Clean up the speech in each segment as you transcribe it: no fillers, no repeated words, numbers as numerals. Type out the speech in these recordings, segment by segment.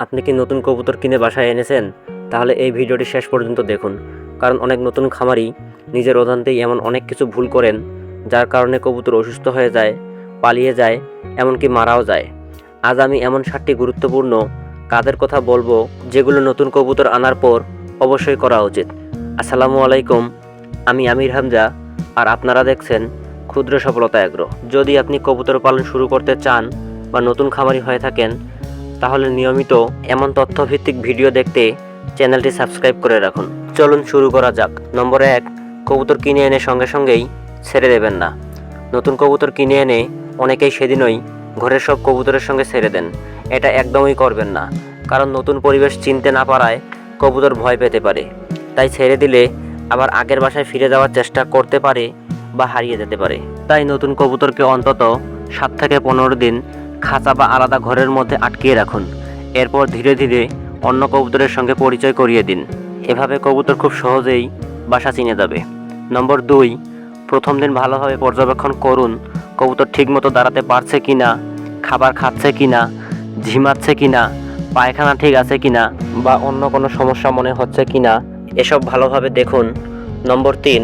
আপনি কি নতুন কবুতর কিনে বাসায় এনেছেন? তাহলে এই ভিডিওটি শেষ পর্যন্ত দেখুন, কারণ অনেক নতুন খামারি নিজের অজান্তেই এমন অনেক কিছু ভুল করেন, যার কারণে কবুতর অসুস্থ হয়ে যায়, পালিয়ে যায়, এমনকি মারাও যায়। আজ আমি এমন 7টি গুরুত্বপূর্ণ কাজের কথা বলবো, যেগুলো নতুন কবুতর আনার পর অবশ্যই করা উচিত। আসসালামু আলাইকুম, আমি আমির হামজা, আর আপনারা দেখছেন ক্ষুদ্র সফলতা এগ্রো। যদি আপনি কবুতর পালন শুরু করতে চান বা নতুন খামারি হয়ে থাকেন, তাহলে নিয়মিত এমন তথ্যভিত্তিক ভিডিও দেখতে চ্যানেলটি সাবস্ক্রাইব করে রাখুন। চলুন শুরু করা যাক। নম্বর 1, কবুতর কিনে এনে সঙ্গে সঙ্গেই ছেড়ে দেবেন না। নতুন কবুতর কিনে এনে অনেকেই সেদিনই ঘরের সব কবুতরের সঙ্গে ছেড়ে দেন। এটা একদমই করবেন না, কারণ নতুন পরিবেশ চিনতে না পারায় কবুতর ভয় পেতে পারে। তাই ছেড়ে দিলে আবার আগের বাসায় ফিরে যাওয়ার চেষ্টা করতে পারে বা হারিয়ে যেতে পারে। তাই নতুন কবুতরকে অন্তত 7 থেকে 15 দিন খাঁচা বা আলাদা ঘরের মধ্যে আটকিয়ে রাখুন। এরপর ধীরে ধীরে অন্য কবুতরের সঙ্গে পরিচয় করিয়ে দিন। এভাবে কবুতর খুব সহজেই বাসা চিনে যাবে। নম্বর 2, প্রথম দিন ভালোভাবে পর্যবেক্ষণ করুন। কবুতর ঠিকমতো দাঁড়াতে পারছে কিনা, খাবার খাচ্ছে কিনা, ঝিমাচ্ছে কিনা, পায়খানা ঠিক আছে কিনা, বা অন্য কোনো সমস্যা মনে হচ্ছে কিনা, এসব ভালোভাবে দেখুন। নম্বর 3,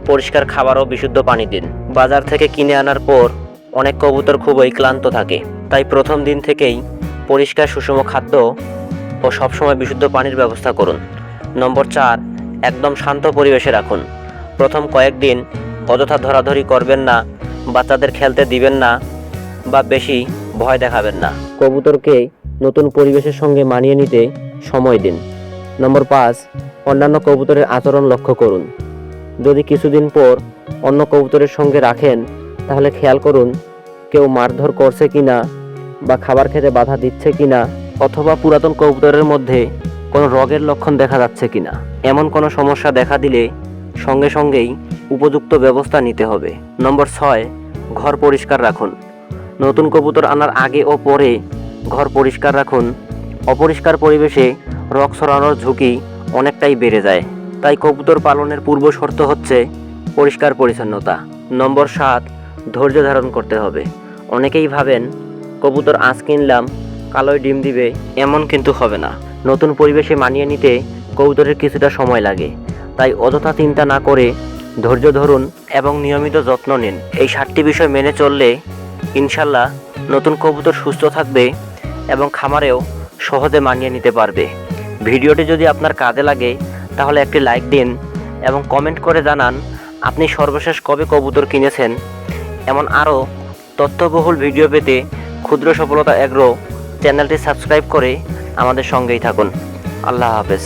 পরিষ্কার খাবার ও বিশুদ্ধ পানি দিন। বাজার থেকে কিনে আনার পর অনেক কবুতর খুবই ক্লান্ত থাকে, তাই প্রথম দিন থেকেই পরিষ্কার সুষম খাদ্য ও সবসময় বিশুদ্ধ পানির ব্যবস্থা করুন। নম্বর 4, একদম শান্ত পরিবেশে রাখুন। প্রথম কয়েকদিন অযথা ধরাধরি করবেন না, বাচ্চাদের খেলতে দিবেন না বা বেশি ভয় দেখাবেন না। কবুতরকে নতুন পরিবেশের সঙ্গে মানিয়ে নিতে সময় দিন। নম্বর 5, অন্যান্য কবুতরের আচরণ লক্ষ্য করুন। যদি কিছুদিন পর অন্য কবুতরের সঙ্গে রাখেন, তাহলে খেয়াল করুন কেউ মারধর করছে কিনা, বা খাবার খেতে বাধা দিচ্ছে কিনা, অথবা পুরাতন কবুতরের মধ্যে কোনো রোগের লক্ষণ দেখা যাচ্ছে কিনা। এমন কোনো সমস্যা দেখা দিলে সঙ্গে সঙ্গেই উপযুক্ত ব্যবস্থা নিতে হবে। নম্বর 6, ঘর পরিষ্কার রাখুন। নতুন কবুতর আনার আগে ও পরে ঘর পরিষ্কার রাখুন। অপরিষ্কার পরিবেশে রোগ ছড়ানোর ঝুঁকি অনেকটাই বেড়ে যায়। তাই কবুতর পালনের পূর্ব শর্ত হচ্ছে পরিষ্কার পরিচ্ছন্নতা। নম্বর 7, ধৈর্য ধারণ করতে হবে। অনেকেই ভাবেন কবুতর আজ কিনলাম কালোই ডিম দিবে, এমন কিন্তু হবে না। নতুন পরিবেশে মানিয়ে নিতে কবুতরের কিছুটা সময় লাগে। তাই অযথা চিন্তা না করে ধৈর্য ধরুন এবং নিয়মিত যত্ন নিন। এই 7টি বিষয় মেনে চললে ইনশাল্লাহ নতুন কবুতর সুস্থ থাকবে এবং খামারেও সহজে মানিয়ে নিতে পারবে। ভিডিওটি যদি আপনার কাজে লাগে তাহলে একটি লাইক দিন এবং কমেন্ট করে জানান আপনি সর্বশেষ কবে কবুতর কিনেছেন। এমন আরও তথ্যবহুল ভিডিও পেতে ক্ষুদ্র সফলতা এগ্রো চ্যানেলটি সাবস্ক্রাইব করে আমাদের সঙ্গেই থাকুন। আল্লাহ হাফেজ।